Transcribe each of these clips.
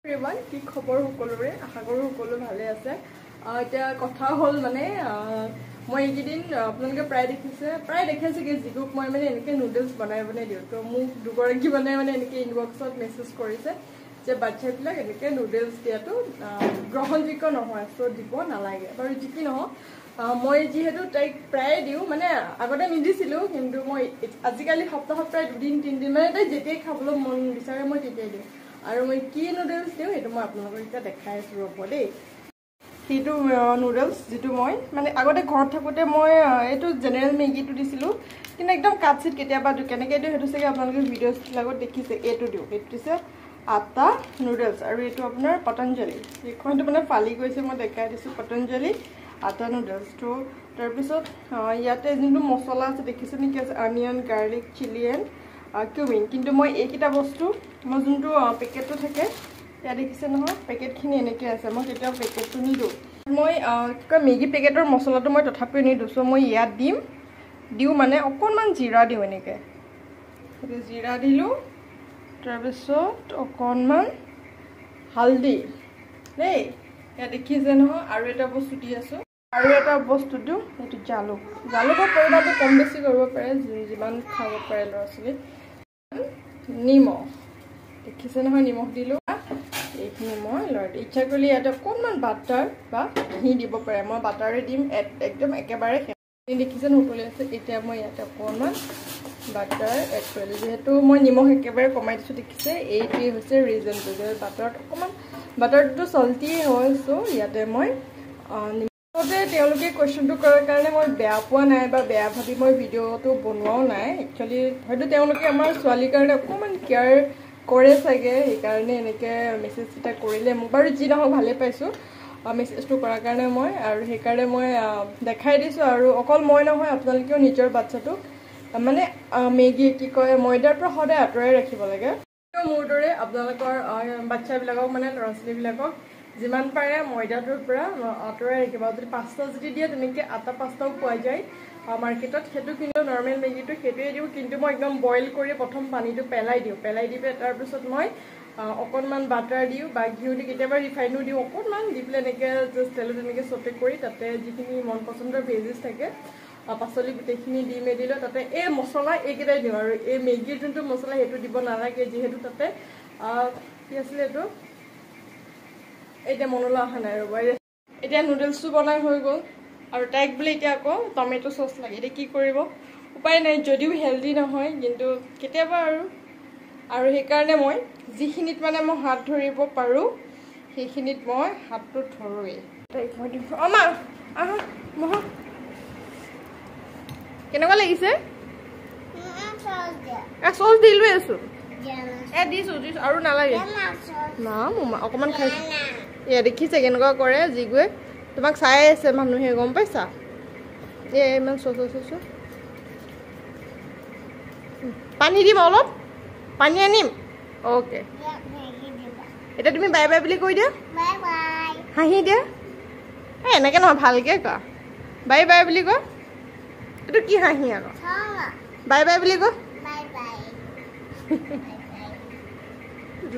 everyone, কি খবৰ সকলোৰে আশা কৰো সকলো ভালে আছে এতিয়া কথা হল মানে মই এইদিন আপোনালোকে প্ৰায় দেখিছে কি জিগুক মই মানে এনেকে নুডলছ বনাই দিও তো মোক দুগৰাকী মানে এনেকে ইনবক্সত মেসেজ কৰিছে যে বাচ্চাবিলাক এনেকে নুডলছ দিয়াটো গ্ৰহণযোগ্য নহয় সো দিব নালাগে বাৰু যিকি নহয় মই যেহেতু তাইক প্ৰায় দিও মানে আগতে নিদিছিলো কিন্তু মই আজিকালি সপ্তাহত প্ৰায় দুদিন তিনদিন মানে তাই যেতিয়াই খাবলৈ মন বিচাৰে মই তেতিয়াই দিও আৰু মই কি নুডলছ দিও এটো মই আপোনালোকক এটা দেখাই আছো ৰব দেই কিটো নুডলছ যেটো মই মানে আগতে ঘৰত থাকোতে মই এটো জেনাৰেল মেগিটো দিছিলো কিন্তু একদম কাটছিট কেতিয়াবা কেনেকৈ দিও হেতু সকে আপোনালোকে ভিডিওছ লগত দেখিছে এটো দিও এটো দিছে আটা নুডলছ আৰু এটো আপোনাৰ পতঞ্জলি এইখনটো মানে ফালি গৈছে মই দেখাই দিছো পতঞ্জলি আটা নুডলছ তো তাৰ পিছত ইয়াতে যোনটো মছলা আছে দেখিছে নেকি আছে onion garlic chilli and cumin কিন্তু মই এইকিটা বস্তু মই যোনটো পেকেটটো থাকে ইয়া দেখিছে নহয় পেকেটখিনি এনেকৈ আছে মই তেতিয়া পেকেটটো নিদো মই কি মেগি পেকেটৰ মছলাটো মই তথাপি নিদো সো মই ইয়াত দিও মানে অকণমান জিৰা দিও এনেকৈ জিৰা দিলো তাৰ পিছত অকণমান হালদি দেই ইয়া দেখিছে নহয় আৰু এটা বস্তু দি আছো আৰু এটা বস্তু দিও এটো জালুকৰ পৰিমাণটো কম বেছি কৰিব পাৰে যিমান খাব পাৰে ল'ৰা-ছোৱালী নিমখ দেখিছে নহয় নিমখ দিলো এইখিনি মই লৰাই ইচ্ছা কৰিলে ইয়াতে অকণমান বাটাৰ বা ঘি দিব পাৰে মই বাটাৰে দিম একদম একেবাৰে দেখিছে নুতলি আছে এতিয়া মই ইয়াতে অকণমান বাটাৰ এড কৰিলো যেহেতু মই নিমখ একেবাৰে কমাই দিছো দেখিছে এইটোৱে হৈছে ৰিজনটো যে বাটাৰটো সল্টি হয় সো ইয়াতে মই তেওঁলোকে কোৱেশ্চনটো কৰাৰ কাৰণে মই বেয়া পোৱা নাই বা বেয়া ভাবি মই ভিডিঅ'টো বনোৱাও নাই একচুৱেলি হয়তো তেওঁলোকে আমাৰ ছোৱালীৰ কাৰণে অকণমান কেয়াৰ কৰে চাগে সেইকাৰণে এনেকৈ মেছেজ এটা কৰিলে মোক বাৰু যি নহওক ভালে পাইছোঁ মেছেজটো কৰাৰ কাৰণে মই আৰু সেইকাৰণে মই দেখাই দিছোঁ আৰু অকল মই নহয় আপোনালোকেও নিজৰ বাচ্চাটোক মানে মেগী কি কয় ময়দাৰ পৰা সদায় আঁতৰাই ৰাখিব লাগে মোৰ দৰে আপোনালোকৰ বাচ্চাবিলাকক মানে ল'ৰা ছোৱালীবিলাকক যিমান পাৰে ময়দাটোৰ পৰা আঁতৰাই ৰাখিব যদি পাস্তা যদি দিয়ে তেনেকৈ আটা পাস্তাও পোৱা যায় মাৰ্কেটত সেইটো কিন্তু নৰ্মেল মেগিটো সেইটোৱে দিওঁ কিন্তু মই একদম বইল কৰি প্ৰথম পানীটো পেলাই দি পেলাই তাৰপিছত মই অকণমান বাটাৰ দিওঁ বা ঘিউ দি কেতিয়াবা ৰিফাইনো দিওঁ অকণমান দি পেলাই এনেকৈ জাষ্ট তেলত এনেকৈ চটে কৰি তাতে যিখিনি মন পচন্দৰ ভেজিছ থাকে পাচলি গোটেইখিনি দি মেলিলৈ তাতে এই মছলা এইকেইটাই দিওঁ আৰু এই মেগীৰ যোনটো মছলা সেইটো দিব নালাগে যিহেতু তাতে কি আছিলে এইটো এতিয়া মনলৈ অহা নাই ৰ'ব এতিয়া নুডলছটো বনাই হৈ গ'ল আৰু তাইক বোলে এতিয়া আকৌ টমেটো চচ লাগে এতিয়া কি কৰিব উপায় নাই যদিও হেল্ডি নহয় কিন্তু কেতিয়াবা আৰু সেইকাৰণে মই যিখিনিত মানে মই হাত ধৰিব পাৰোঁ সেইখিনিত মই হাতটো ধৰোৱেই তাইক মই দিম মা আহা মহা কেনেকুৱা লাগিছে চচ দি লৈ আছো দিছো আৰু নালাগে না মোমা অকণমান খাইছো এয়া দেখিছে কেনেকুৱা কৰে জিগুৱে তোমাক চাই আছে মানুহে গম পাইছা ইমান চচ পানী দিম অলপ পানী আনিম অ'কে এতিয়া তুমি বাই বাই বুলি কৈ দিয়া হাঁহি দিয়া এনেকৈ নহয় ভালকৈ কোৱা বাই বাই বুলি কোৱা এইটো কি হাঁহি আকৌ বাই বাই বুলি কোৱা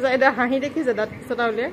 এতিয়া হাঁহি দেখিছে দাঁত চটা উলিয়াই